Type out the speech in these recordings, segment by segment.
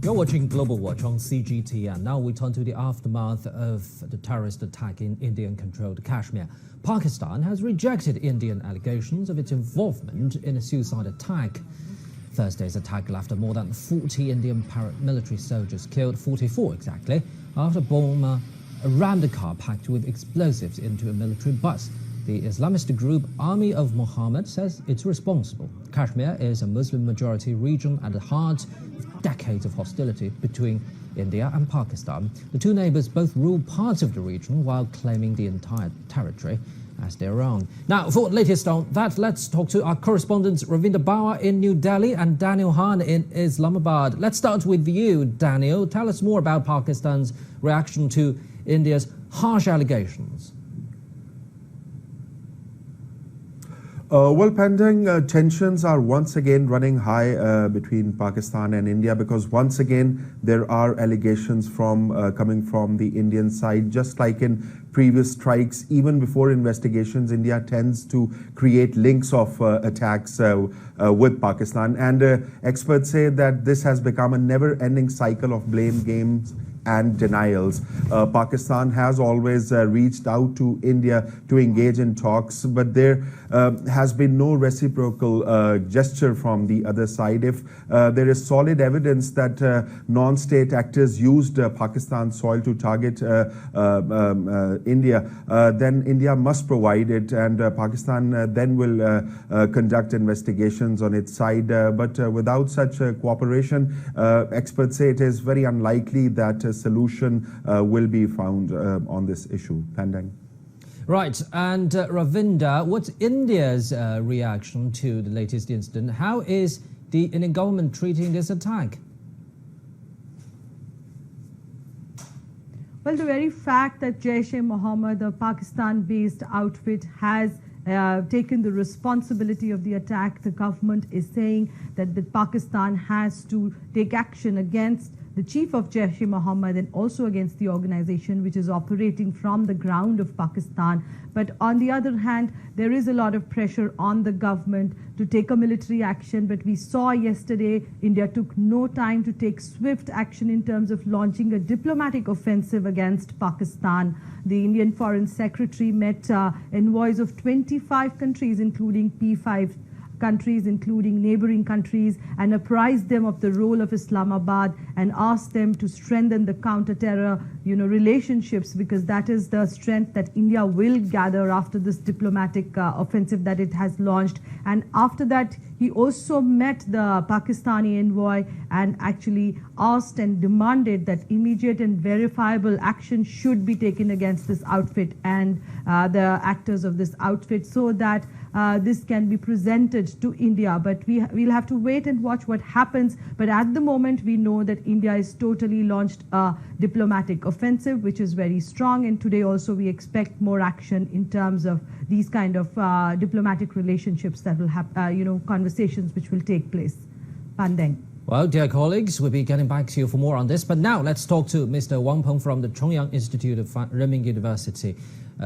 You're watching Global Watch on CGTN. Now we turn to the aftermath of the terrorist attack in Indian-controlled Kashmir. Pakistan has rejected Indian allegations of its involvement in a suicide attack. Thursday's attack left more than 40 Indian paramilitary soldiers killed, 44 exactly, after a bomber rammed a car packed with explosives into a military bus. The Islamist group Army of Muhammad says it's responsible. Kashmir is a Muslim-majority region at the heart of decades of hostility between India and Pakistan. The two neighbors both rule parts of the region while claiming the entire territory as their own. Now, for the latest on that, let's talk to our correspondents Ravinder Bauer in New Delhi and Daniel Han in Islamabad. Let's start with you, Daniel. Tell us more about Pakistan's reaction to India's harsh allegations. Well, Pandang, tensions are once again running high between Pakistan and India because once again there are allegations coming from the Indian side. Just like in previous strikes, even before investigations, India tends to create links of attacks with Pakistan. And experts say that this has become a never-ending cycle of blame games and denials. Pakistan has always reached out to India to engage in talks, but there has been no reciprocal gesture from the other side. If there is solid evidence that non-state actors used Pakistan soil to target India, then India must provide it, and Pakistan then will conduct investigations on its side. But without such cooperation, experts say it is very unlikely that solution will be found on this issue. Pandang. Right, and Ravinder, what's India's reaction to the latest incident? How is the Indian government treating this attack? Well, the very fact that Jaish-e-Mohammad, a Pakistan-based outfit, has taken the responsibility of the attack, the government is saying that Pakistan has to take action against the chief of Jaish-e-Mohammad and also against the organization which is operating from the ground of Pakistan. But on the other hand, there is a lot of pressure on the government to take a military action. But we saw yesterday, India took no time to take swift action in terms of launching a diplomatic offensive against Pakistan. The Indian Foreign Secretary met envoys of 25 countries, including P5 countries, including neighboring countries, and apprised them of the role of Islamabad and asked them to strengthen the counter-terror, relationships, because that is the strength that India will gather after this diplomatic offensive that it has launched. And after that, he also met the Pakistani envoy and actually asked and demanded that immediate and verifiable action should be taken against this outfit and the actors of this outfit, so that this can be presented to India. But we'll have to wait and watch what happens. But at the moment, we know that India has totally launched a diplomatic offensive, which is very strong. And today also we expect more action in terms of these kind of diplomatic relationships that will have, conversations which will take place. Pandeng. Well, dear colleagues, we'll be getting back to you for more on this. But now let's talk to Mr. Wang Peng from the Chongyang Institute of Renmin University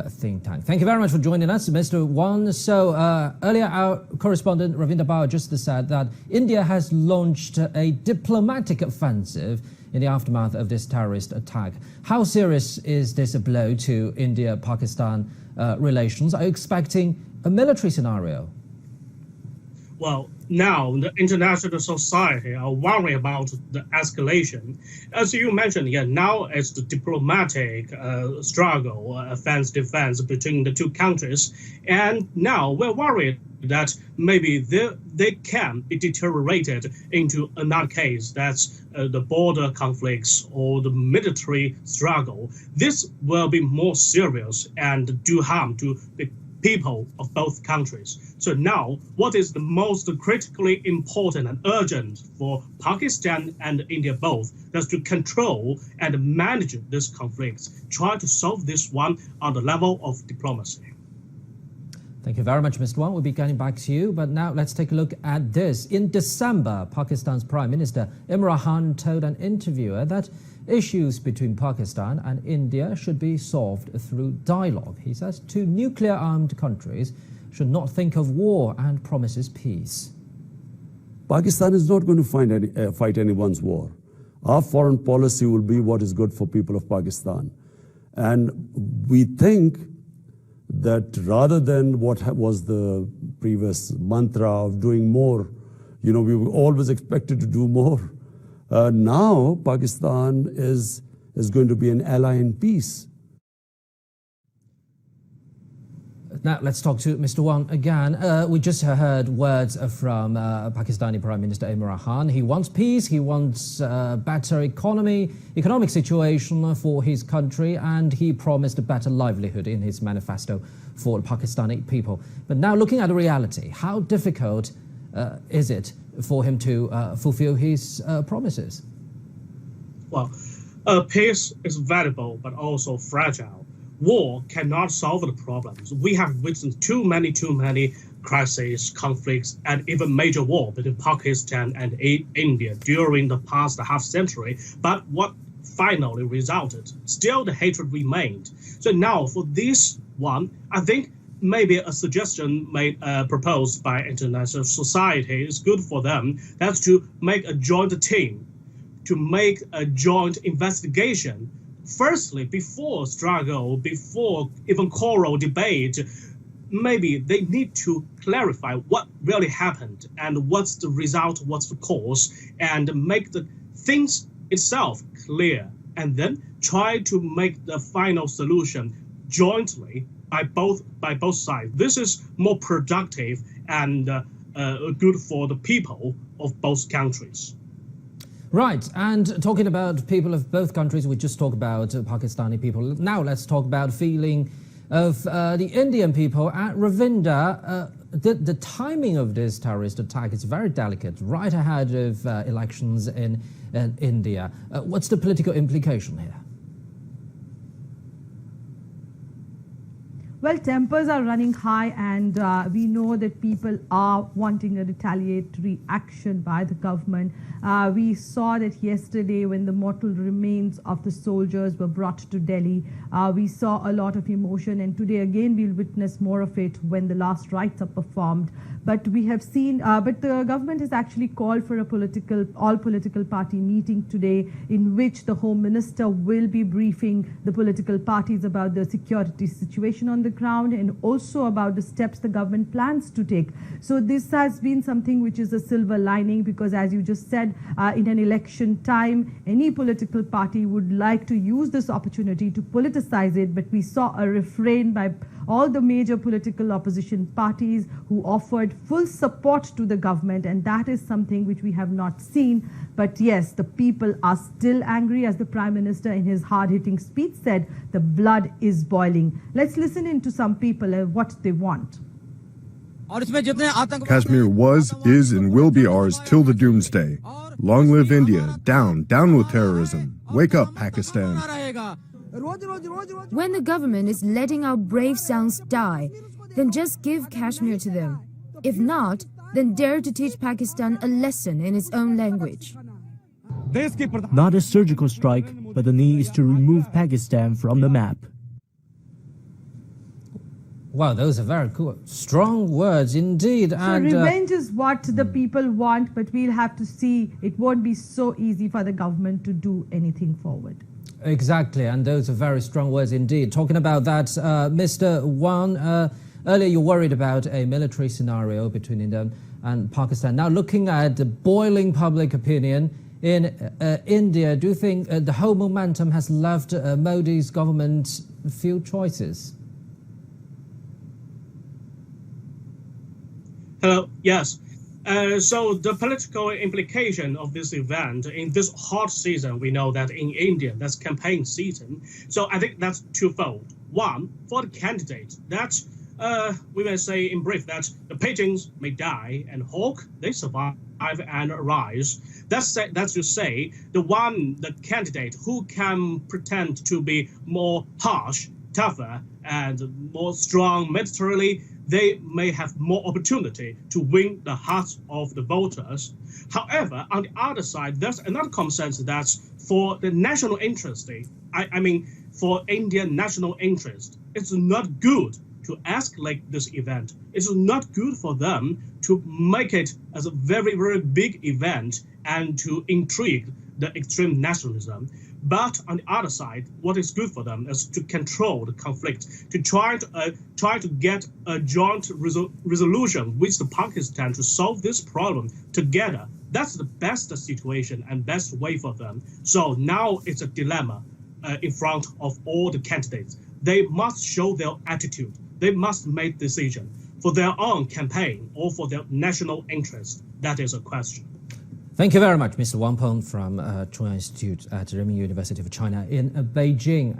think tank. Thank you very much for joining us, Mr. Wang. So earlier, our correspondent Ravinder Bauer just said that India has launched a diplomatic offensive in the aftermath of this terrorist attack. How serious is this a blow to India-Pakistan relations? Are you expecting a military scenario? Well, now the international society are worried about the escalation. As you mentioned, now it's the diplomatic struggle, offense-defense between the two countries. And now we're worried that maybe they can be deteriorated into another case, that's the border conflicts or the military struggle. This will be more serious and do harm to the people of both countries. So now, what is the most critically important and urgent for Pakistan and India both? That's to control and manage this conflict, try to solve this one on the level of diplomacy. Thank you very much, Mr. Wang. We'll be getting back to you. But now let's take a look at this. In December, Pakistan's Prime Minister Imran Khan told an interviewer that issues between Pakistan and India should be solved through dialogue. He says two nuclear-armed countries should not think of war and promises peace. Pakistan is not going to fight anyone's war. Our foreign policy will be what is good for people of Pakistan. And we think that rather than what was the previous mantra of doing more, we were always expected to do more. Now Pakistan is going to be an ally in peace. Now let's talk to Mr. Wan again. We just heard words from Pakistani Prime Minister Imran Khan. He wants peace, he wants better economic situation for his country, and he promised a better livelihood in his manifesto for the Pakistani people. But now looking at the reality, how difficult is it for him to fulfill his promises? Well, peace is valuable but also fragile. War cannot solve the problems. We have witnessed too many crises, conflicts, and even major war between Pakistan and India during the past half century. But what finally resulted? Still the hatred remained. So now for this one, I think maybe a suggestion proposed by international society is good for them. That's to make a joint team, to make a joint investigation. Firstly, before struggle, before even quarrel, debate, maybe they need to clarify what really happened and what's the result, what's the cause, and make the things itself clear, and then try to make the final solution jointly by both sides. This is more productive and good for the people of both countries. Right, and talking about people of both countries, we just talked about Pakistani people. Now let's talk about feeling of the Indian people at Ravinda. The timing of this terrorist attack is very delicate, right ahead of elections in India. What's the political implication here? Well, tempers are running high, and we know that people are wanting a retaliatory action by the government. We saw that yesterday when the mortal remains of the soldiers were brought to Delhi. We saw a lot of emotion, and today again we'll witness more of it when the last rites are performed. But we have seen, but the government has actually called for a all political party meeting today, in which the Home Minister will be briefing the political parties about the security situation on the ground and also about the steps the government plans to take. So this has been something which is a silver lining, because as you just said, in an election time, any political party would like to use this opportunity to politicize it, but we saw a refrain by all the major political opposition parties who offered full support to the government, and that is something which we have not seen. But yes, the people are still angry, as the Prime Minister in his hard-hitting speech said, the blood is boiling. Let's listen in to some people what they want. Kashmir was, is, and will be ours till the doomsday. Long live India. Down, down with terrorism. Wake up, Pakistan. When the government is letting our brave sons die, then just give Kashmir to them. If not, then dare to teach Pakistan a lesson in its own language. Not a surgical strike, but the need is to remove Pakistan from the map. Wow, those are very cool, strong words indeed. So and revenge is what the people want, but we'll have to see. It won't be so easy for the government to do anything forward. Exactly, and those are very strong words indeed. Talking about that, Mr. Wan, earlier you worried about a military scenario between India and Pakistan. Now looking at the boiling public opinion in India, do you think the whole momentum has left Modi's government few choices? Hello, yes. So the political implication of this event in this hot season, we know that in India, that's campaign season. So I think that's twofold. One, for the candidate, that we may say in brief that the pigeons may die and hawk, they survive and rise. That's to say, the candidate who can pretend to be more harsh, tougher, and more strong militarily, they may have more opportunity to win the hearts of the voters. However, on the other side, there's another consensus that's for the national interest. I mean, for Indian national interest, it's not good to escalate this event. It's not good for them to make it as a very, very big event and to intrigue the extreme nationalism. But on the other side, what is good for them is to control the conflict, to try to get a joint resolution with the Pakistan to solve this problem together. That's the best situation and best way for them. So now it's a dilemma in front of all the candidates. They must show their attitude. They must make decision for their own campaign or for their national interest. That is a question. Thank you very much, Mr. Wang Peng from Chung Institute at Renmin University of China in Beijing.